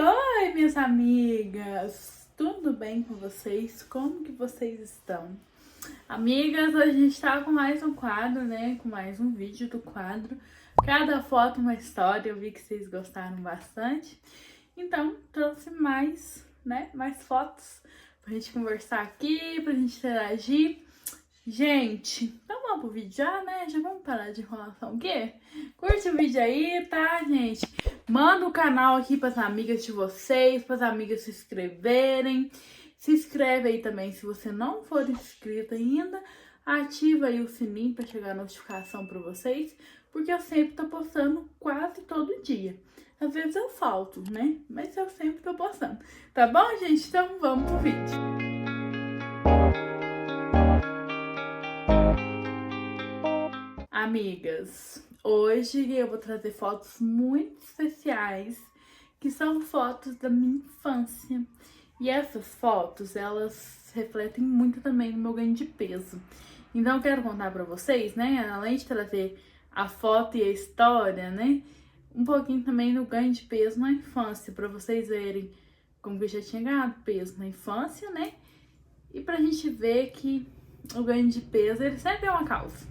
Oi, minhas amigas! Tudo bem com vocês? Como que vocês estão? Amigas, hoje a gente tá com mais um quadro, né? Com mais um vídeo do quadro. Cada foto uma história, eu vi que vocês gostaram bastante. Então, trouxe mais, né? Mais fotos pra gente conversar aqui, pra gente interagir. Gente, então vamos pro vídeo já, né? Já vamos parar de enrolação, o quê? Curte o vídeo aí, tá, gente? Manda o canal aqui pras amigas de vocês, pras amigas se inscreverem. Se inscreve aí também se você não for inscrito ainda. Ativa aí o sininho pra chegar a notificação pra vocês, porque eu sempre tô postando quase todo dia. Às vezes eu falto, né? Mas eu sempre tô postando. Tá bom, gente? Então vamos pro vídeo. Amigas, hoje eu vou trazer fotos muito especiais, que são fotos da minha infância. E essas fotos, elas refletem muito também no meu ganho de peso. Então eu quero contar pra vocês, né, além de trazer a foto e a história, né, um pouquinho também no ganho de peso na infância, pra vocês verem como que eu já tinha ganhado peso na infância, né, e pra gente ver que o ganho de peso, ele sempre é uma causa.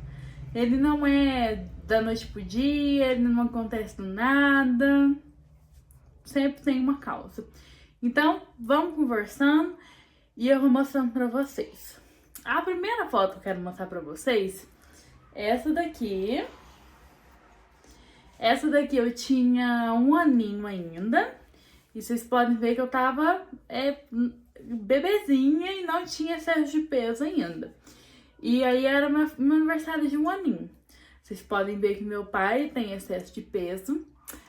Ele não é da noite pro dia, ele não acontece do nada. Sempre tem uma causa. Então, vamos conversando e eu vou mostrando pra vocês. A primeira foto que eu quero mostrar pra vocês é essa daqui. Essa daqui eu tinha um aninho ainda. E vocês podem ver que eu tava bebezinha e não tinha excesso de peso ainda. E aí era meu aniversário de um aninho. Vocês podem ver que meu pai tem excesso de peso.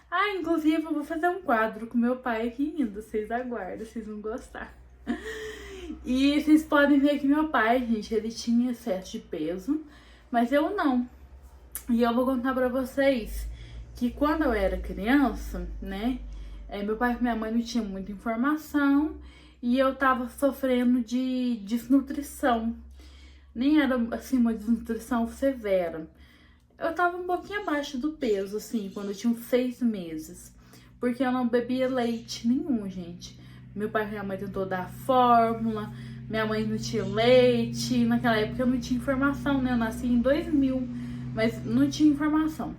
Ah, inclusive eu vou fazer um quadro com meu pai aqui ainda. Vocês aguardam, vocês vão gostar. E vocês podem ver que meu pai, gente, ele tinha excesso de peso, mas eu não. E eu vou contar pra vocês que quando eu era criança, né, meu pai e minha mãe não tinham muita informação e eu tava sofrendo de desnutrição. Nem era, assim, uma desnutrição severa. Eu tava um pouquinho abaixo do peso, assim, quando eu tinha uns 6 meses. Porque eu não bebia leite nenhum, gente. Meu pai e minha mãe tentou dar fórmula, minha mãe não tinha leite. Naquela época eu não tinha informação, né? Eu nasci em 2000, mas não tinha informação.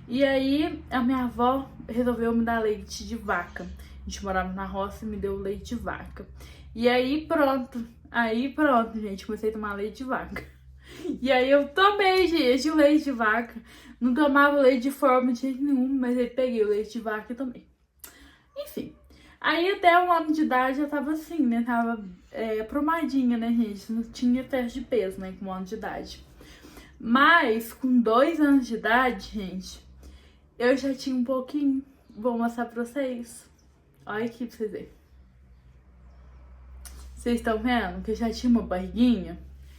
E aí a minha avó resolveu me dar leite de vaca. A gente morava na roça e me deu leite de vaca. E aí pronto, gente, comecei a tomar leite de vaca. E aí eu tomei, gente, o leite de vaca. Não tomava leite de forma de jeito nenhum, mas aí peguei o leite de vaca e tomei. Enfim, aí até 1 ano de idade eu tava assim, né, tava aprumadinha, né, gente, não tinha teste de peso, né, com 1 ano de idade. Mas com 2 anos de idade, gente, eu já tinha um pouquinho. Vou mostrar pra vocês. Olha aqui pra vocês verem. Vocês estão vendo que eu já tinha uma barriguinha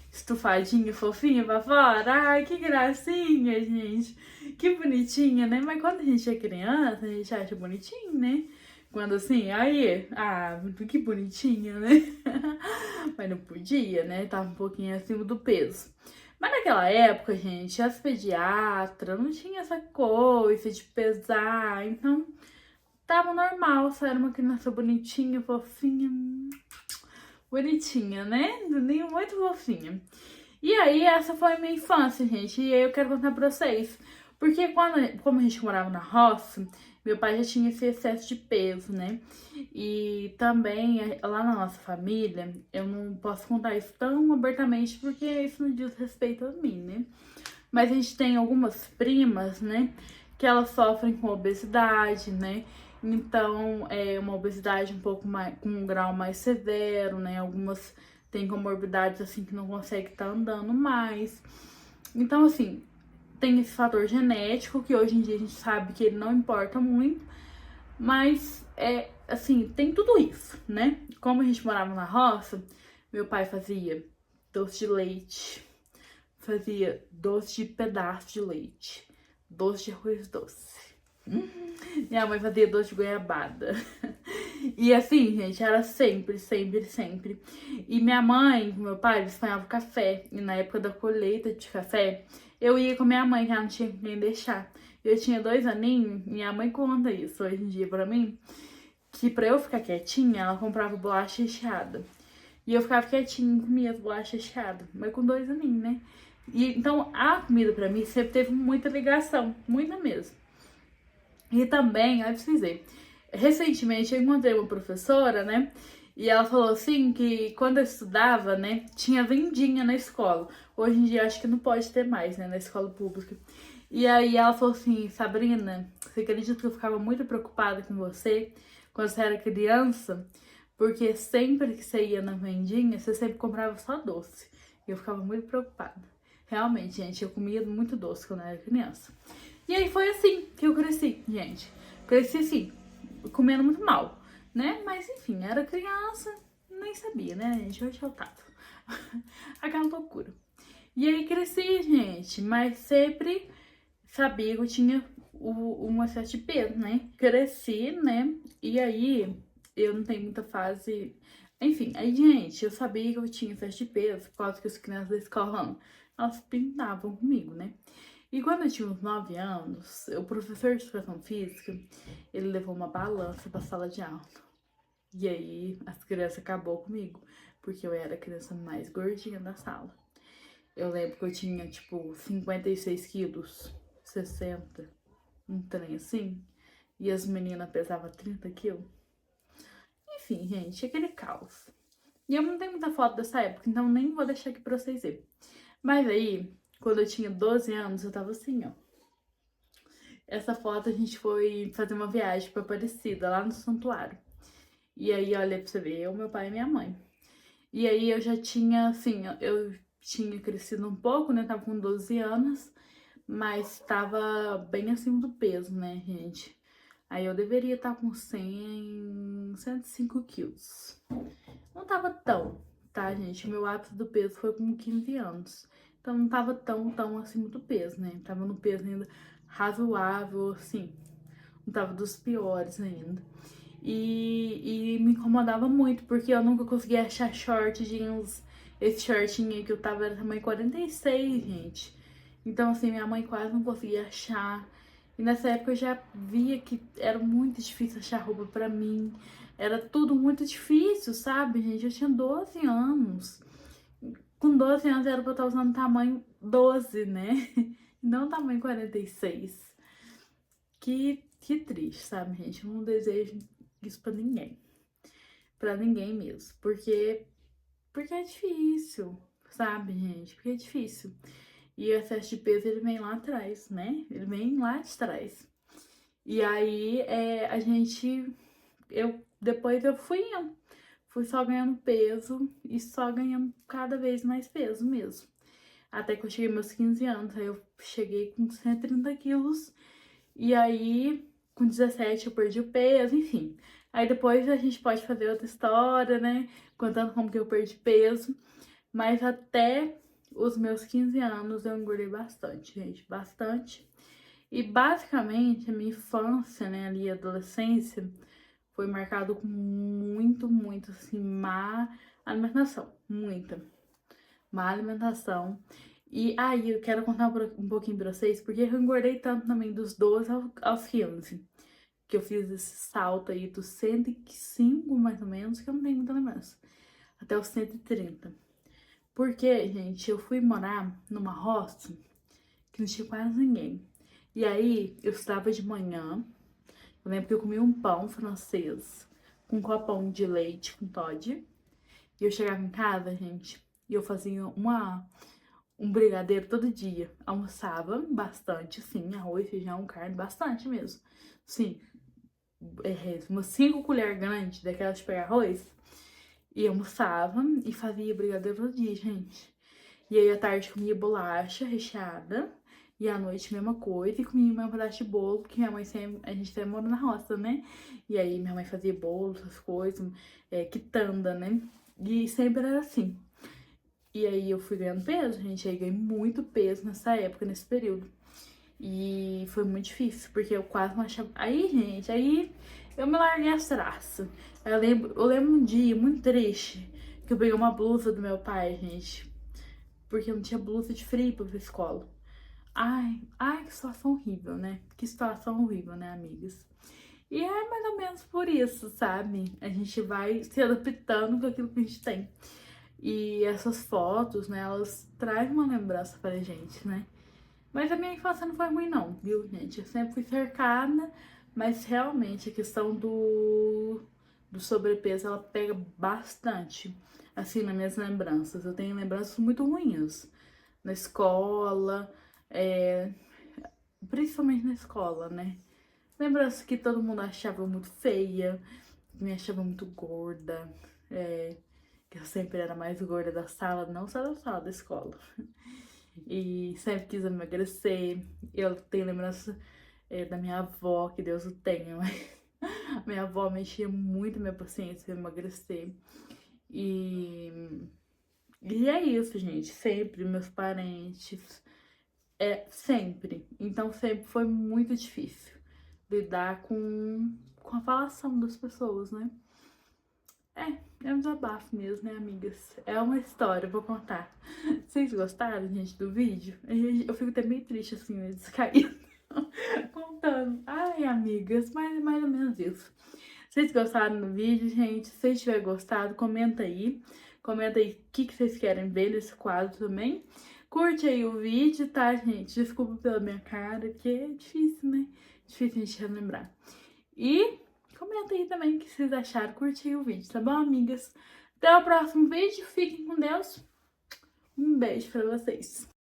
estufadinha, fofinha pra fora? Ai, que gracinha, gente. Que bonitinha, né? Mas quando a gente é criança, a gente acha bonitinho, né? Quando assim, aí, que bonitinha, né? Mas não podia, né? Tava um pouquinho acima do peso. Mas naquela época, gente, as pediatras não tinha essa coisa de pesar, então tava normal, só era uma criança bonitinha, fofinha. Bonitinha, né? Nem muito fofinha. E aí, essa foi a minha infância, gente. E aí eu quero contar pra vocês. Porque como a gente morava na roça, meu pai já tinha esse excesso de peso, né? E também, lá na nossa família, eu não posso contar isso tão abertamente, porque isso não diz respeito a mim, né? Mas a gente tem algumas primas, né? Que elas sofrem com obesidade, né? Então, é uma obesidade um pouco mais, com um grau mais severo, né? Algumas têm comorbidades, assim, que não conseguem estar andando mais. Então, assim, tem esse fator genético, que hoje em dia a gente sabe que ele não importa muito. Mas, assim, tem tudo isso, né? Como a gente morava na roça, meu pai fazia doce de leite, fazia doce de pedaço de leite, doce de arroz doce. Minha mãe fazia doce de goiabada. E assim, gente, era sempre, sempre, sempre. E minha mãe e meu pai, eles fanhavam café. E na época da colheita de café, eu ia com minha mãe, que ela não tinha quem deixar. Eu tinha 2 aninhos, minha mãe conta isso hoje em dia pra mim, que pra eu ficar quietinha, ela comprava bolacha recheada. E eu ficava quietinha e comia as bolachas recheadas, mas com 2 aninhos, né? E, então, a comida pra mim sempre teve muita ligação, muita mesmo. E também, olha pra vocês verem, recentemente eu encontrei uma professora, né? E ela falou assim que quando eu estudava, né, tinha vendinha na escola. Hoje em dia acho que não pode ter mais, né, na escola pública. E aí ela falou assim, Sabrina, você acredita que eu ficava muito preocupada com você quando você era criança? Porque sempre que você ia na vendinha, você sempre comprava só doce. E eu ficava muito preocupada. Realmente, gente, eu comia muito doce quando eu era criança. E aí foi assim que eu cresci, gente. Cresci assim, comendo muito mal, né? Mas enfim, era criança, nem sabia, né, gente? Hoje é o tato. Aquela loucura. E aí cresci, gente, mas sempre sabia que eu tinha um excesso de peso, né? Cresci, né? E aí eu não tenho muita fase. Enfim, aí, gente, eu sabia que eu tinha excesso de peso por causa que as crianças da escola, elas pintavam comigo, né? E quando eu tinha uns 9 anos, o professor de educação física, ele levou uma balança pra sala de aula. E aí as crianças acabou comigo, porque eu era a criança mais gordinha da sala. Eu lembro que eu tinha, tipo, 56 quilos, 60, um trem assim. E as meninas pesavam 30 quilos. Enfim, gente, aquele caos. E eu não tenho muita foto dessa época, então nem vou deixar aqui pra vocês verem. Mas aí, quando eu tinha 12 anos, eu tava assim, ó. Essa foto a gente foi fazer uma viagem pra Aparecida, lá no santuário. E aí, olha pra você ver, eu, meu pai e minha mãe. E aí eu já tinha, assim, eu tinha crescido um pouco, né? Tava com 12 anos, mas tava bem acima do peso, né, gente? Aí eu deveria estar com 105 quilos. Não tava tão, tá, gente? Meu ápice do peso foi com 15 anos. Então não tava tão acima do peso, né? Tava no peso ainda razoável, assim. Não tava dos piores ainda. E me incomodava muito, porque eu nunca conseguia achar short jeans. Esse shortinho aí que eu tava era tamanho 46, gente. Então, assim, minha mãe quase não conseguia achar. E nessa época eu já via que era muito difícil achar roupa pra mim. Era tudo muito difícil, sabe, gente? Eu tinha 12 anos. Com 12 anos era pra eu estar usando tamanho 12, né? Não tamanho 46. Que triste, sabe, gente? Eu não desejo isso pra ninguém. Pra ninguém mesmo. Porque é difícil, sabe, gente? Porque é difícil. E o excesso de peso, ele vem lá atrás, né? Ele vem lá de trás. E aí, a gente... Depois eu fui indo. Fui só ganhando peso e só ganhando cada vez mais peso mesmo. Até que eu cheguei meus 15 anos. Aí eu cheguei com 130 quilos. E aí, com 17 eu perdi o peso, enfim. Aí depois a gente pode fazer outra história, né? Contando como que eu perdi peso. Mas até os meus 15 anos eu engordei bastante, gente. Bastante. E basicamente a minha infância, né, ali, a adolescência, foi marcado com muito, assim, má alimentação. Muita má alimentação. E aí eu quero contar um pouquinho pra vocês, porque eu engordei tanto também dos 12 aos 15. Que eu fiz esse salto aí dos 105, mais ou menos, que eu não tenho muita lembrança. Até os 130. Porque, gente, eu fui morar numa roça que não tinha quase ninguém. E aí, eu estudava de manhã. Eu lembro que eu comia um pão francês com um copão de leite com Toddy. E eu chegava em casa, gente, e eu fazia um brigadeiro todo dia. Almoçava bastante, sim, arroz, feijão, carne, bastante mesmo. Sim, umas 5 colheres grandes daquelas de pegar arroz. E almoçava e fazia brigadeiro todo dia, gente. E aí à tarde comia bolacha recheada. E à noite mesma coisa. E comia um pedaço de bolo, porque minha mãe sempre, a gente sempre mora na roça, né? E aí minha mãe fazia bolo, essas coisas, quitanda, né? E sempre era assim. E aí eu fui ganhando peso, gente. Aí ganhei muito peso nessa época, nesse período. E foi muito difícil, porque eu quase não achava. Aí, gente, aí eu me larguei as traças. Eu lembro um dia muito triste que eu peguei uma blusa do meu pai, gente. Porque eu não tinha blusa de frio pra ir pra escola. Ai, que situação horrível, né? Que situação horrível, né, amigas? E é mais ou menos por isso, sabe? A gente vai se adaptando com aquilo que a gente tem. E essas fotos, né, elas trazem uma lembrança pra gente, né? Mas a minha infância não foi ruim não, viu, gente? Eu sempre fui cercada, mas realmente a questão do sobrepeso, ela pega bastante, assim, nas minhas lembranças. Eu tenho lembranças muito ruins na escola, principalmente na escola, né? Lembranças que todo mundo achava muito feia, me achava muito gorda, que eu sempre era mais gorda da sala, não só da sala, da escola. E sempre quis emagrecer. Eu tenho lembrança da minha avó, que Deus o tenha, mas minha avó mexia muito minha paciência pra emagrecer. E, e é isso, gente. Sempre, meus parentes. Sempre. Então sempre foi muito difícil lidar com a falação das pessoas, né? É um desabafo mesmo, né, amigas? É uma história, eu vou contar. Vocês gostaram, gente, do vídeo? Eu fico até meio triste, assim, meio descaído, contando. Ai, amigas, mas mais ou menos isso. Vocês gostaram do vídeo, gente? Se vocês tiverem gostado, comenta aí. Comenta aí o que vocês querem ver nesse quadro também. Curte aí o vídeo, tá, gente? Desculpa pela minha cara, que é difícil, né? Difícil a gente relembrar. E comenta aí também o que vocês acharam. Curte aí o vídeo, tá bom, amigas? Até o próximo vídeo. Fiquem com Deus. Um beijo pra vocês.